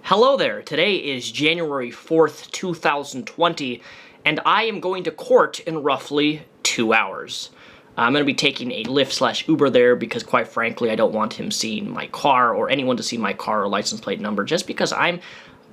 Hello there, today is January 4th, 2020, and I am going to court in roughly 2 hours. I'm going to be taking a Lyft/Uber there because, quite frankly, I don't want him seeing my car or anyone to see my car or license plate number just because I'm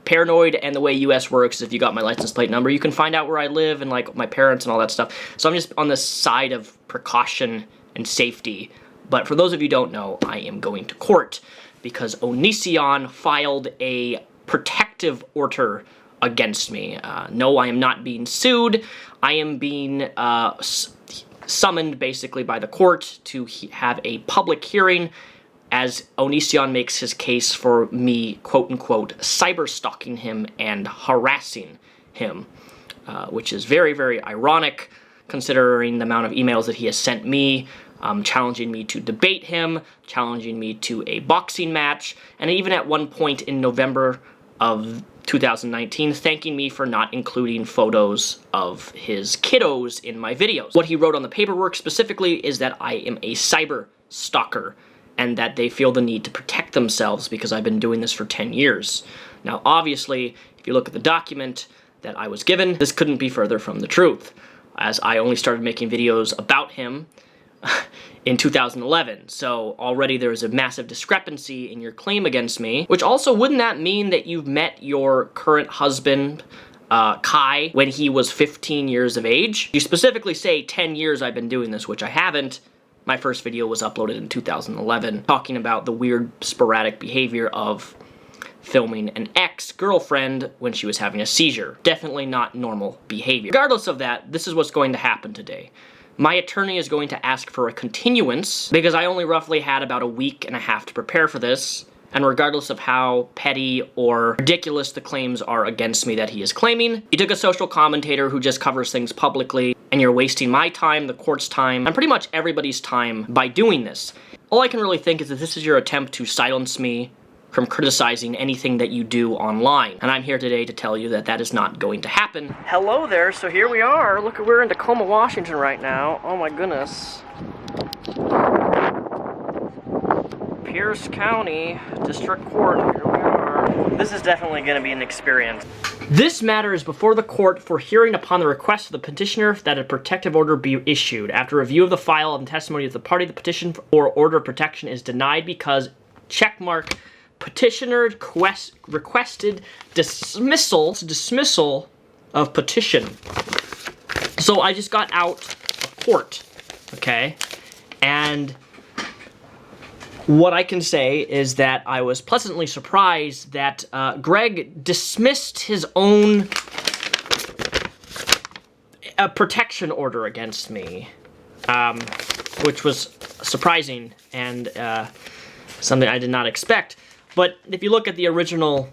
paranoid, and the way US works is if you got my license plate number, you can find out where I live and, like, my parents and all that stuff. So I'm just on the side of precaution and safety. But for those of you who don't know, I am going to court because Onision filed a protective order against me. No, I am not being sued. I am being summoned, basically, by the court to have a public hearing as Onision makes his case for me, quote-unquote, cyber-stalking him and harassing him, which is very, very ironic, considering the amount of emails that he has sent me, challenging me to debate him, challenging me to a boxing match, and even at one point in November of 2019, thanking me for not including photos of his kiddos in my videos. What he wrote on the paperwork specifically is that I am a cyber stalker, and that they feel the need to protect themselves because I've been doing this for 10 years. Now, obviously, if you look at the document that I was given, this couldn't be further from the truth, as I only started making videos about him in 2011, so already there is a massive discrepancy in your claim against me, which also wouldn't that mean that you've met your current husband, Kai, when he was 15 years of age? You specifically say 10 years I've been doing this, which I haven't. My first video was uploaded in 2011, talking about the weird sporadic behavior of filming an ex-girlfriend when she was having a seizure. Definitely not normal behavior. Regardless of that, this is what's going to happen today. My attorney is going to ask for a continuance because I only roughly had about a week and a half to prepare for this, and regardless of how petty or ridiculous the claims are against me that he is claiming, he took a social commentator who just covers things publicly, and you're wasting my time, the court's time, and pretty much everybody's time by doing this. All I can really think is that this is your attempt to silence me from criticizing anything that you do online. And I'm here today to tell you that that is not going to happen. Hello there, so here we are. Look, we're in Tacoma, Washington right now. Oh my goodness. Pierce County District Court, here we are. This is definitely going to be an experience. This matter is before the court for hearing upon the request of the petitioner that a protective order be issued. After review of the file and testimony of the party, the petition or order of protection is denied because, checkmark, petitioner requested dismissal of petition. So I just got out of court, okay? And what I can say is that I was pleasantly surprised that Greg dismissed his own protection order against me, which was surprising and something I did not expect. But if you look at the original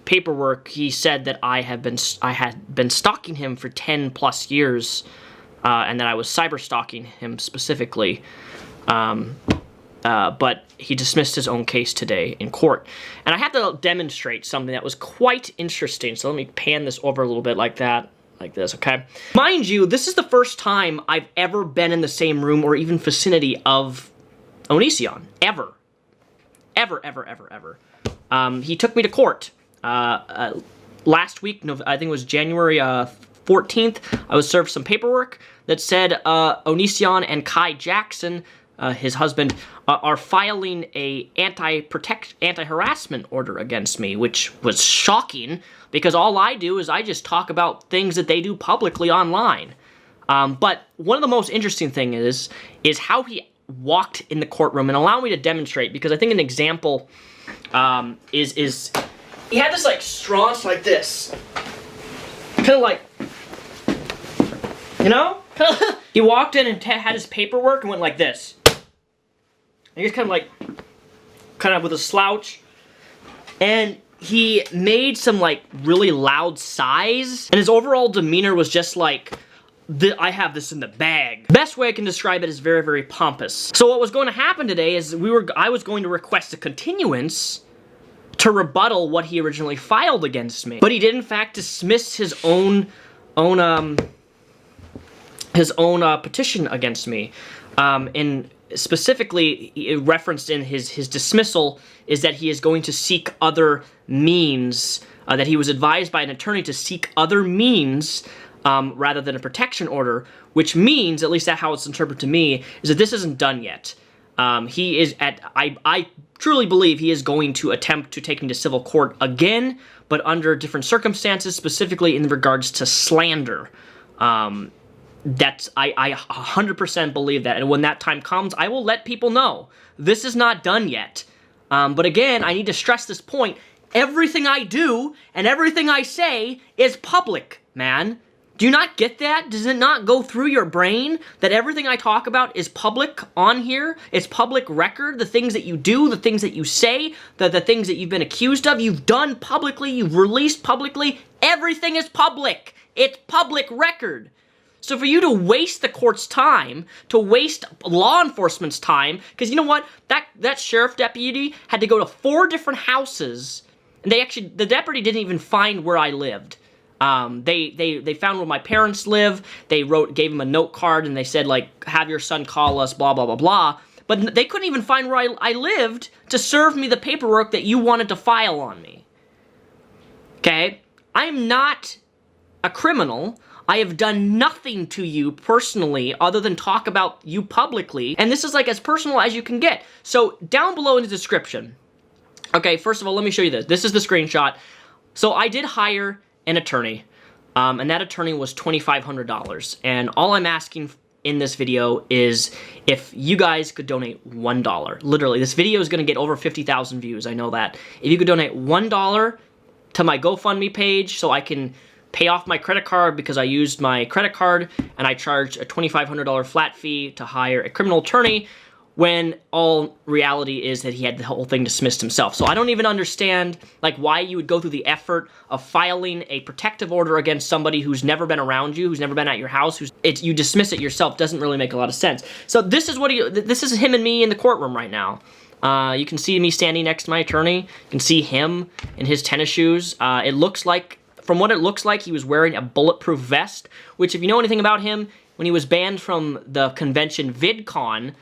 paperwork, he said that I had been stalking him for 10 plus years, and that I was cyber stalking him specifically. But he dismissed his own case today in court. And I have to demonstrate something that was quite interesting. So let me pan this over a little bit like that, like this, okay? Mind you, this is the first time I've ever been in the same room or even vicinity of Onision, ever. Ever. He took me to court last week, I think it was January 14th. I was served some paperwork that said Onision and Kai Jackson, his husband, are filing a anti-harassment order against me, which was shocking because all I do is I just talk about things that they do publicly online. But one of the most interesting things is how he walked in the courtroom, and allow me to demonstrate, because I think an example is he had this like straunch like this, kind of like, you know, he walked in and had his paperwork and went like this. And he's kind of with a slouch, and he made some like really loud sighs, and his overall demeanor was just like, I have this in the bag. Best way I can describe it is very, very pompous. So what was going to happen today is I was going to request a continuance to rebuttal what he originally filed against me. But he did in fact dismiss his own petition against me. And specifically referenced in his dismissal is that he is going to seek other means, that he was advised by an attorney to seek other means rather than a protection order, which means, at least that's how it's interpreted to me, is that this isn't done yet. He is I truly believe he is going to attempt to take him to civil court again, but under different circumstances, specifically in regards to slander. I 100% believe that, and when that time comes, I will let people know. This is not done yet. But again, I need to stress this point. Everything I do and everything I say is public, man. Do you not get that? Does it not go through your brain that everything I talk about is public on here? It's public record. The things that you do, the things that you say, the things that you've been accused of, you've done publicly, you've released publicly. Everything is public. It's public record. So for you to waste the court's time, to waste law enforcement's time, because you know what? That sheriff deputy had to go to 4 different houses, and the deputy didn't even find where I lived. They found where my parents live. They gave him a note card, and they said, like, have your son call us, blah, blah, blah, blah. But they couldn't even find where I lived to serve me the paperwork that you wanted to file on me. Okay? I'm not a criminal. I have done nothing to you personally other than talk about you publicly, and this is like as personal as you can get. So down below in the description, okay, first of all, let me show you this. This is the screenshot. So I did hire an attorney, and that attorney was $2,500, and all I'm asking in this video is if you guys could donate $1. Literally, this video is going to get over 50,000 views, I know that. If you could donate $1 to my GoFundMe page so I can pay off my credit card, because I used my credit card and I charged a $2,500 flat fee to hire a criminal attorney, when all reality is that he had the whole thing dismissed himself. So I don't even understand like why you would go through the effort of filing a protective order against somebody who's never been around you, who's never been at your house, you dismiss it yourself. Doesn't really make a lot of sense. So this is this is him and me in the courtroom right now. You can see me standing next to my attorney. You can see him in his tennis shoes. It looks like, from what it looks like, he was wearing a bulletproof vest, which if you know anything about him, when he was banned from the convention VidCon,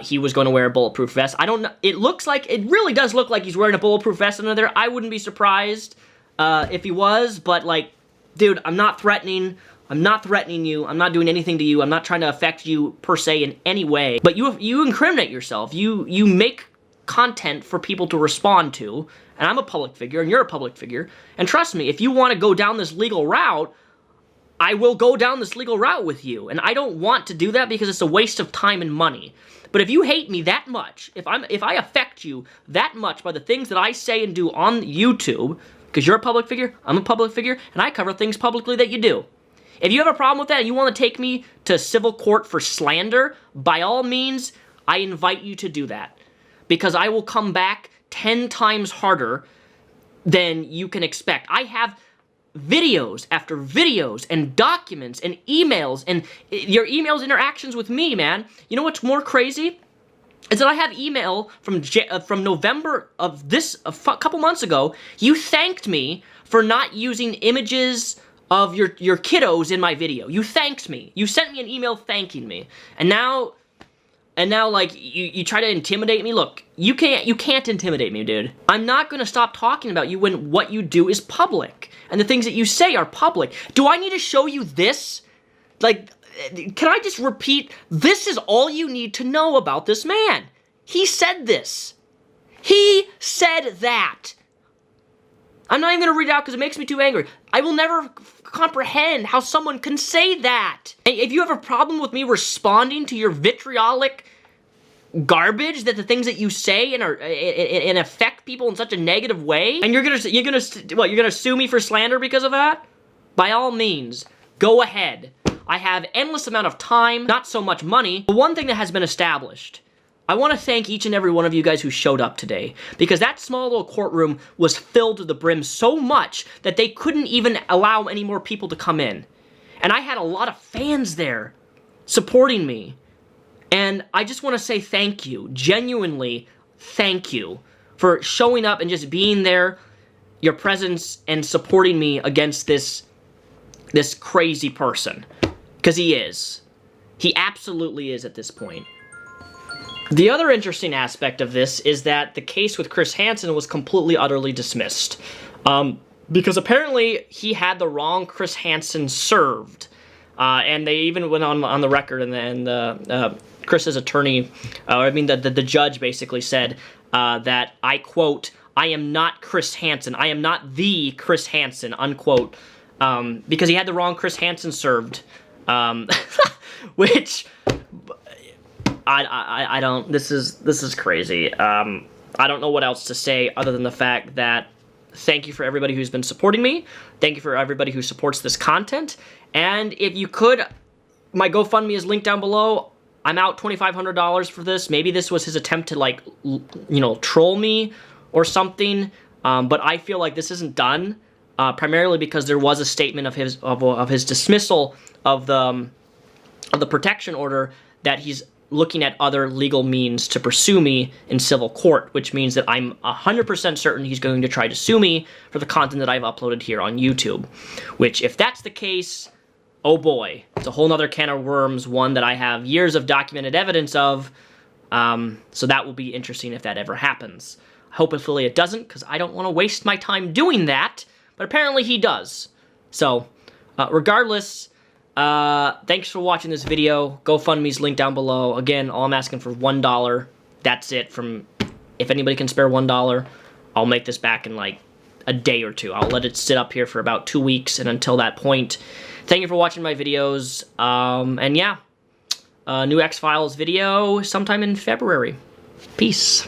he was going to wear a bulletproof vest. I don't know. It really does look like he's wearing a bulletproof vest under there. I wouldn't be surprised if he was, but like, dude, I'm not threatening. I'm not threatening you. I'm not doing anything to you. I'm not trying to affect you per se in any way. But you incriminate yourself. You make content for people to respond to, and I'm a public figure, and you're a public figure, and trust me, if you want to go down this legal route, I will go down this legal route with you, and I don't want to do that because it's a waste of time and money. But if you hate me that much, if I affect you that much by the things that I say and do on YouTube, because you're a public figure, I'm a public figure, and I cover things publicly that you do. If you have a problem with that and you want to take me to civil court for slander, by all means, I invite you to do that. Because I will come back 10 times harder than you can expect. I have videos after videos and documents and emails and your emails interactions with me, man. You know what's more crazy? Is that I have email from November of this, a couple months ago. You thanked me for not using images of your kiddos in my video. You thanked me. You sent me an email thanking me. And now like, you try to intimidate me? Look, you can't intimidate me, dude. I'm not gonna stop talking about you when what you do is public. And the things that you say are public. Do I need to show you this? Like, can I just repeat? This is all you need to know about this man. He said this. He said that. I'm not even gonna read it out because it makes me too angry. I will never comprehend how someone can say that. And if you have a problem with me responding to your vitriolic garbage, that the things that you say and affect people in such a negative way, and you're gonna sue me for slander because of that? By all means, go ahead. I have endless amount of time, not so much money. But one thing that has been established, I want to thank each and every one of you guys who showed up today, because that small little courtroom was filled to the brim so much that they couldn't even allow any more people to come in. And I had a lot of fans there supporting me. And I just want to say thank you, genuinely thank you for showing up and just being there, your presence, and supporting me against this crazy person. Because he is. He absolutely is at this point. The other interesting aspect of this is that the case with Chris Hansen was completely, utterly dismissed. Because apparently he had the wrong Chris Hansen served. And they even went on the record, and Chris's attorney, the judge basically said that, I quote, "I am not Chris Hansen. I am not the Chris Hansen," unquote. Because he had the wrong Chris Hansen served. Which... I don't, this is crazy. I don't know what else to say other than the fact that thank you for everybody who's been supporting me. Thank you for everybody who supports this content. And if you could, my GoFundMe is linked down below. I'm out $2,500 for this. Maybe this was his attempt to, like, you know, troll me or something. But I feel like this isn't done, primarily because there was a statement of his dismissal of the protection order that he's looking at other legal means to pursue me in civil court, which means that I'm 100% certain he's going to try to sue me for the content that I've uploaded here on YouTube. Which, if that's the case, oh boy, it's a whole nother can of worms, one that I have years of documented evidence of, so that will be interesting if that ever happens. Hopefully it doesn't, because I don't want to waste my time doing that, but apparently he does. So, regardless... thanks for watching this video. GoFundMe's linked down below. Again, all I'm asking for $1. That's it. If anybody can spare $1, I'll make this back in like a day or two. I'll let it sit up here for about 2 weeks, and until that point, thank you for watching my videos. And yeah, new X-Files video sometime in February. Peace.